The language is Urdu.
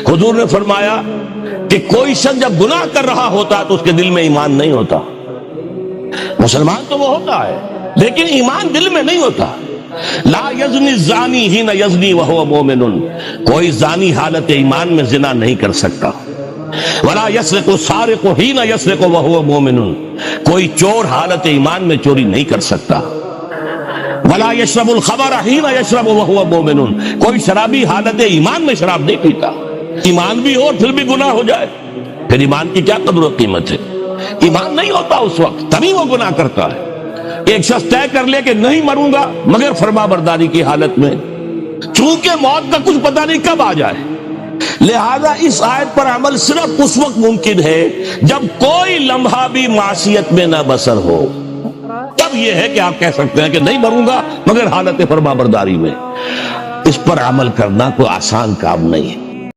حضور نے فرمایا کہ کوئی شخص جب گناہ کر رہا ہوتا تو اس کے دل میں ایمان نہیں ہوتا. مسلمان تو وہ ہوتا ہے لیکن ایمان دل میں نہیں ہوتا. لا یزنی الزانی حین یزنی وہو مومن، کوئی زانی حالت ایمان میں زنا نہیں کر سکتا. ولا یسرق السارق حین یسرق وہو مومن، کوئی چور حالت ایمان میں چوری نہیں کر سکتا. ولا یشرب الخمر حین یشرب وہو مومن، کوئی شرابی حالت ایمان میں شراب نہیں پیتا. ایمان بھی ہو اور پھر بھی گناہ ہو جائے، پھر ایمان کی کیا قدر و قیمت ہے؟ ایمان نہیں ہوتا اس وقت تبھی وہ گناہ کرتا ہے. ایک شخص طے کر لے کہ نہیں مروں گا مگر فرما برداری کی حالت میں، چونکہ موت کا کچھ پتہ نہیں کب آ جائے، لہذا اس آیت پر عمل صرف اس وقت ممکن ہے جب کوئی لمحہ بھی معصیت میں نہ بسر ہو. تب یہ ہے کہ آپ کہہ سکتے ہیں کہ نہیں مروں گا مگر حالت فرما برداری میں. اس پر عمل کرنا کوئی آسان کام نہیں ہے.